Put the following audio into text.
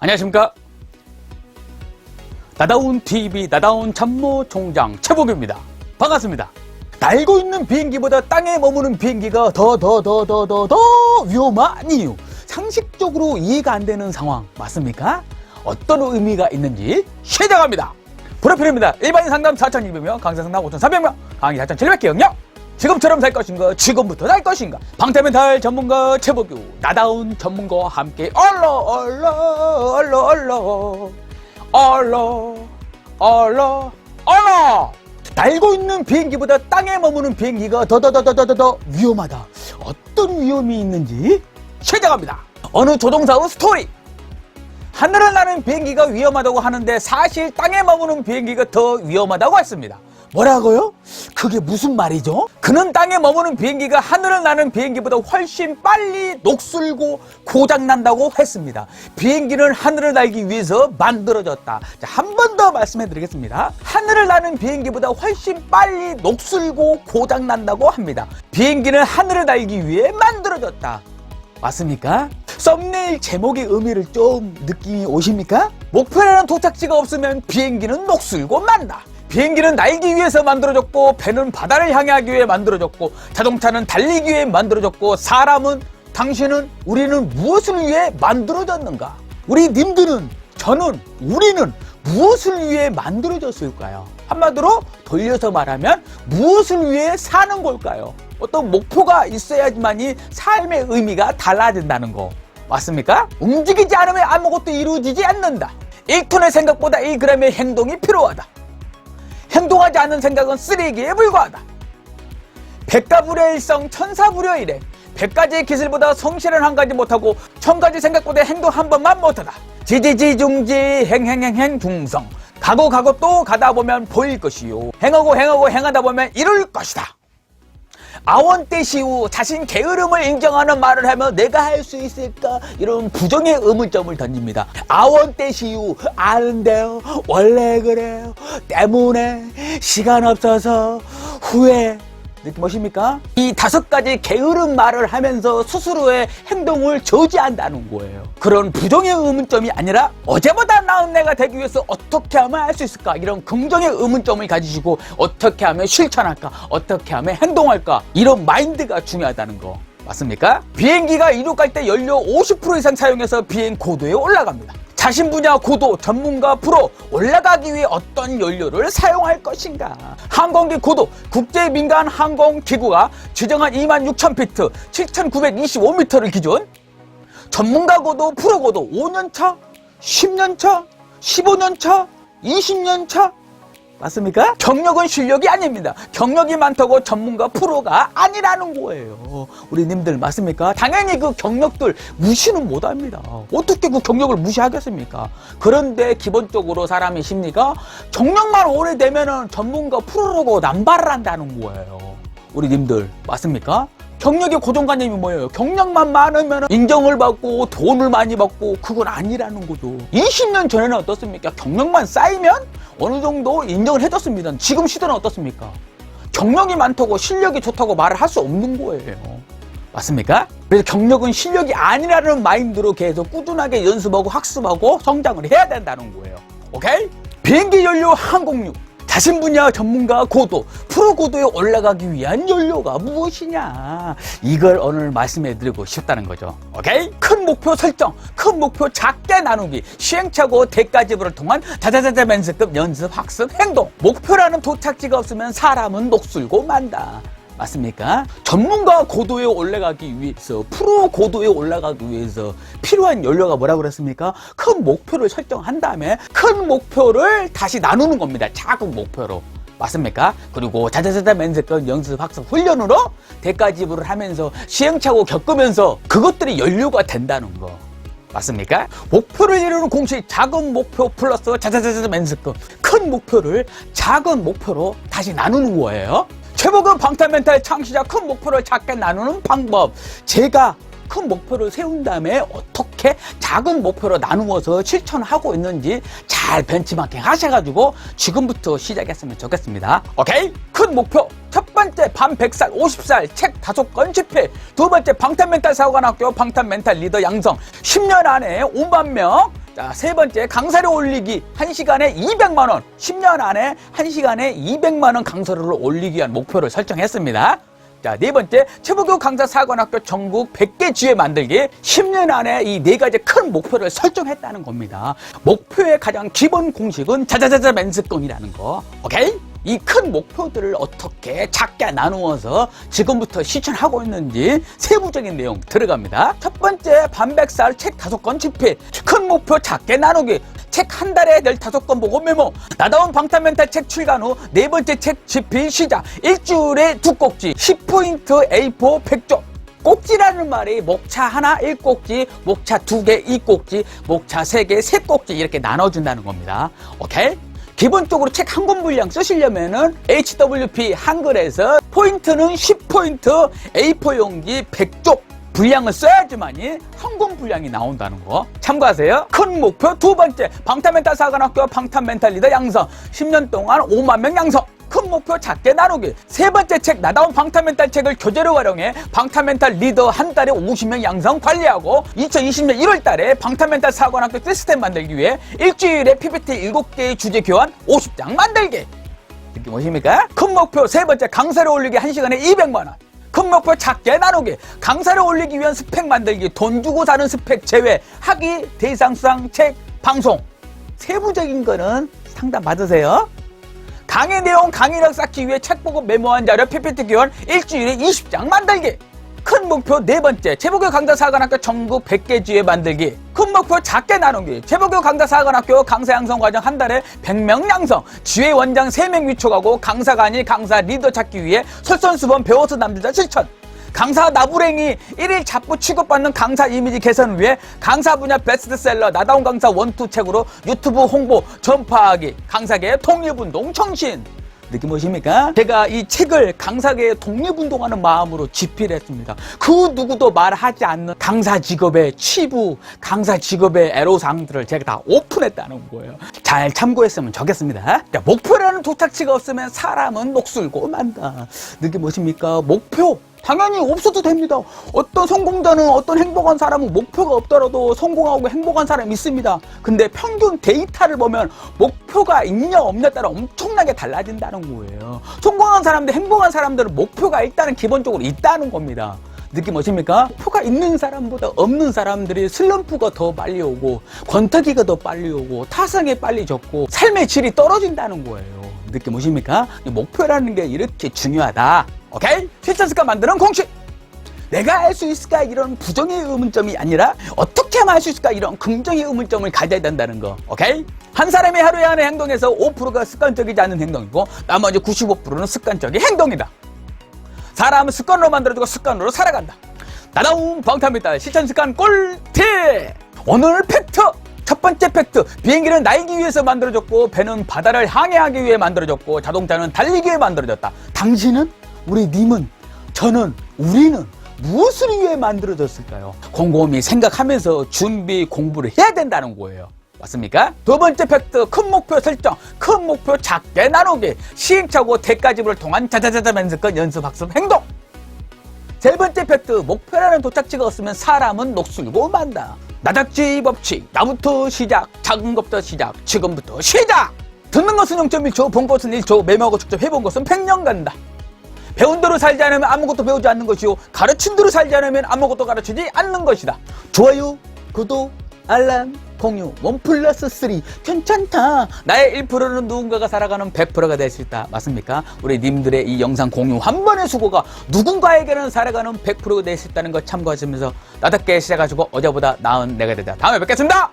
안녕하십니까. 나다운 TV 나다운 참모총장 최복입니다. 반갑습니다. 날고 있는 비행기보다 땅에 머무는 비행기가 더 위험한 이유, 상식적으로 이해가 안 되는 상황 맞습니까? 어떤 의미가 있는지 시작합니다. 프로필입니다. 일반인 상담 4,200명, 강사 상담 5,400명, 강의 4,700개 지금처럼 살 것인가, 지금부터 살 것인가. 방탄멘탈 전문가 최복유, 나다운 전문가와 함께 얼러 날고 있는 비행기보다 땅에 머무는 비행기가 더 위험하다. 어떤 위험이 있는지 시작합니다. 어느 조종사의 스토리. 하늘을 나는 비행기가 위험하다고 하는데 사실 땅에 머무는 비행기가 더 위험하다고 했습니다. 뭐라고요? 그게 무슨 말이죠? 그는 땅에 머무는 비행기가 하늘을 나는 비행기보다 훨씬 빨리 녹슬고 고장난다고 했습니다. 비행기는 하늘을 날기 위해서 만들어졌다. 한 번 더 말씀해 드리겠습니다. 하늘을 나는 비행기보다 훨씬 빨리 녹슬고 고장난다고 합니다. 비행기는 하늘을 날기 위해 만들어졌다. 맞습니까? 썸네일 제목의 의미를 좀 느낌이 오십니까? 목표라는 도착지가 없으면 비행기는 녹슬고 만다. 비행기는 날기 위해서 만들어졌고, 배는 바다를 향하기 위해 만들어졌고, 자동차는 달리기 위해 만들어졌고, 사람은, 당신은, 우리는 무엇을 위해 만들어졌는가? 우리 님들은, 저는, 우리는 무엇을 위해 만들어졌을까요? 한마디로 돌려서 말하면 무엇을 위해 사는 걸까요? 어떤 목표가 있어야지만이 삶의 의미가 달라진다는 거 맞습니까? 움직이지 않으면 아무것도 이루어지지 않는다. 1톤의 생각보다 1g의 행동이 필요하다. 행동하지 않는 생각은 쓰레기에 불과하다. 백가불의 일성 천사불의 일행. 100가지의 기술보다 성실은 한 가지 못하고 1000가지 생각보다 행동 한 번만 못하다. 지지지중지 행행행행 중성. 가고 또 가다 보면 보일 것이요. 행하고 행하다 보면 이룰 것이다. 아원떼시우. 자신 게으름을 인정하는 말을 하면 내가 할 수 있을까? 이런 부정의 의문점을 던집니다. 아원떼시우. 아는데요. 원래 그래요. 때문에 시간 없어서 후회. 느낌 오십니까? 이 5가지 게으름 말을 하면서 스스로의 행동을 저지한다는 거예요. 그런 부정의 의문점이 아니라 어제보다 나은 내가 되기 위해서 어떻게 하면 할 수 있을까? 이런 긍정의 의문점을 가지시고 어떻게 하면 실천할까? 어떻게 하면 행동할까? 이런 마인드가 중요하다는 거 맞습니까? 비행기가 이륙할 때 연료 50% 이상 사용해서 비행 고도에 올라갑니다. 자신 분야 고도 전문가 프로 올라가기 위해 어떤 연료를 사용할 것인가? 항공기 고도 국제민간 항공기구가 지정한 26,000피트 7,925m를 기준. 전문가 고도 프로 고도 5년차 10년차 15년차 20년차 맞습니까? 경력은 실력이 아닙니다. 경력이 많다고 전문가 프로가 아니라는 거예요. 우리 님들 맞습니까? 당연히 그 경력들 무시는 못합니다. 어떻게 그 경력을 무시하겠습니까? 그런데 기본적으로 사람의 심리가 경력만 오래되면은 전문가 프로라고 남발을 한다는 거예요. 우리 님들 맞습니까? 경력의 고정관념이 뭐예요? 경력만 많으면 인정을 받고 돈을 많이 받고 그건 아니라는 거죠. 20년 전에는 어떻습니까? 경력만 쌓이면 어느 정도 인정을 해줬습니다. 지금 시대는 어떻습니까? 경력이 많다고 실력이 좋다고 말을 할 수 없는 거예요. 맞습니까? 그래서 경력은 실력이 아니라는 마인드로 계속 꾸준하게 연습하고 학습하고 성장을 해야 된다는 거예요. 오케이? 비행기 연료 항공유. 자신 분야 전문가 고도, 프로 고도에 올라가기 위한 연료가 무엇이냐? 이걸 오늘 말씀해 드리고 싶다는 거죠. 오케이? 큰 목표 설정, 큰 목표 작게 나누기, 시행착오 대가집을 통한 자자자자 면접급 연습, 학습, 행동. 목표라는 도착지가 없으면 사람은 녹슬고 만다. 맞습니까? 전문가 고도에 올라가기 위해서, 프로 고도에 올라가기 위해서 필요한 연료가 뭐라고 그랬습니까? 큰 목표를 설정한 다음에 큰 목표를 다시 나누는 겁니다. 작은 목표로. 맞습니까? 그리고 자자자자 면접권 연습 학습 훈련으로 대가 지불을 하면서 시행착오 겪으면서 그것들이 연료가 된다는 거. 맞습니까? 목표를 이루는 공식 작은 목표 플러스 자자자자 면접권. 큰 목표를 작은 목표로 다시 나누는 거예요. 최복은 방탄멘탈 창시자 큰 목표를 작게 나누는 방법. 제가 큰 목표를 세운 다음에 어떻게 작은 목표로 나누어서 실천하고 있는지 잘 벤치마킹 하셔가지고 지금부터 시작했으면 좋겠습니다. 오케이? 큰 목표. 첫 번째 밤 100살 50살 책 5권 집필. 두 번째 방탄멘탈 사관학교 방탄멘탈 리더 양성. 10년 안에 5만 명 자, 세 번째, 강사료 올리기 1시간에 200만원. 10년 안에 1시간에 200만원 강사료를 올리기 위한 목표를 설정했습니다. 자, 네 번째, 최고교 강사 사관학교 전국 100개 지회 만들기. 10년 안에 이 네 가지 큰 목표를 설정했다는 겁니다. 목표의 가장 기본 공식은 자자자자 맨스건이라는 거. 오케이? 이 큰 목표들을 어떻게 작게 나누어서 지금부터 실천하고 있는지 세부적인 내용 들어갑니다. 첫 번째, 반백살 책 5권 집필. 큰 목표 작게 나누기. 책 한 달에 15권 보고 메모. 나다운 방탄멘탈 책 출간 후 네 번째 책 집필 시작. 일주일에 2꼭지. 10포인트 A4 100쪽. 꼭지라는 말이 목차 하나 1꼭지, 목차 2개 2꼭지, 목차 3개 3꼭지 이렇게 나눠준다는 겁니다. 오케이? 기본적으로 책 한 권 분량 쓰시려면은 HWP 한글에서 포인트는 10포인트 A4 용지 100쪽 분량을 써야지만이 한 권 분량이 나온다는 거 참고하세요. 큰 목표 두 번째, 방탄멘탈 사관학교 방탄멘탈 리더 양성. 10년 동안 5만 명 양성. 큰 목표 작게 나누기. 세 번째 책, 나다운 방탄멘탈 책을 교재로 활용해 방탄멘탈 리더 한 달에 50명 양성 관리하고 2020년 1월 달에 방탄멘탈 사관학교 시스템 만들기 위해 일주일에 PPT 7개의 주제 교환 50장 만들기. 느낌 오십니까? 큰 목표 세 번째, 강사료 올리기 1시간에 200만원. 큰 목표 작게 나누기. 강사료 올리기 위한 스펙 만들기. 돈 주고 사는 스펙 제외. 학위, 대상수상, 책, 방송. 세부적인 거는 상담 받으세요. 강의 내용, 강의력 쌓기 위해 책 보고 메모한 자료 PPT 교환 일주일에 20장 만들기. 큰 목표 네 번째, 최고교 강사 사관학교 전국 100개 지회 만들기. 큰 목표 작게 나누기. 최고교 강사 사관학교 강사 양성 과정 한 달에 100명 양성. 지회 원장 3명 위촉하고 강사가 아닌 강사 리더 찾기 위해 솔선수범 배워서 남들자 실천. 강사 나부랭이 1일 잡부 취급받는 강사 이미지 개선을 위해 강사 분야 베스트셀러 나다운 강사 원투 책으로 유튜브 홍보 전파하기. 강사계의 독립운동 정신. 느낌 오십니까? 제가 이 책을 강사계의 독립운동하는 마음으로 집필했습니다. 그 누구도 말하지 않는 강사 직업의 치부, 강사 직업의 애로사항들을 제가 다 오픈했다는 거예요. 잘 참고했으면 좋겠습니다. 자, 목표라는 도착지가 없으면 사람은 녹슬고 만다. 느낌 오십니까? 목표 당연히 없어도 됩니다. 어떤 성공자는, 어떤 행복한 사람은 목표가 없더라도 성공하고 행복한 사람이 있습니다. 근데 평균 데이터를 보면 목표가 있냐 없냐에 따라 엄청나게 달라진다는 거예요. 성공한 사람들, 행복한 사람들은 목표가 일단은 기본적으로 있다는 겁니다. 느낌 오십니까? 표가 있는 사람보다 없는 사람들이 슬럼프가 더 빨리 오고, 권태기가 더 빨리 오고, 타성이 빨리 적고, 삶의 질이 떨어진다는 거예요. 느낌 오십니까? 목표라는 게 이렇게 중요하다. 오케이? 실천 습관 만드는 공식. 내가 할 수 있을까? 이런 부정의 의문점이 아니라 어떻게 하면 할 수 있을까? 이런 긍정의 의문점을 가져야 된다는 거. 오케이? 한 사람이 하루에 하는 행동에서 5%가 습관적이지 않은 행동이고 나머지 95%는 습관적인 행동이다. 사람은 습관으로 만들어지고 습관으로 살아간다. 나다운 방탄멘탈 실천 습관 꿀팁. 오늘 팩트. 첫 번째 팩트, 비행기는 날기 위해서 만들어졌고 배는 바다를 항해하기 위해 만들어졌고 자동차는 달리기 위해 만들어졌다. 당신은, 우리 님은, 저는, 우리는 무엇을 위해 만들어졌을까요? 곰곰이 생각하면서 준비, 공부를 해야 된다는 거예요. 맞습니까? 두 번째 팩트, 큰 목표 설정, 큰 목표 작게 나누기, 시행착오 대가집을 통한 자자자자 연습권 연습학습 행동. 세 번째 팩트, 목표라는 도착지가 없으면 사람은 녹슬고 만다. 나닥지 법칙, 나부터 시작, 작은 것부터 시작, 지금부터 시작! 듣는 것은 0.1초, 본 것은 1초, 메모하고 직접 해본 것은 100년 간다. 배운 대로 살지 않으면 아무것도 배우지 않는 것이요, 가르친 대로 살지 않으면 아무것도 가르치지 않는 것이다. 좋아요, 구독, 알람, 공유, 1+3 괜찮다. 나의 1%는 누군가가 살아가는 100%가 될 수 있다. 맞습니까? 우리 님들의 이 영상 공유 한 번의 수고가 누군가에게는 살아가는 100%가 될 수 있다는 거 참고하시면서 나답게 시작하시고 어제보다 나은 내가 되자. 다음에 뵙겠습니다.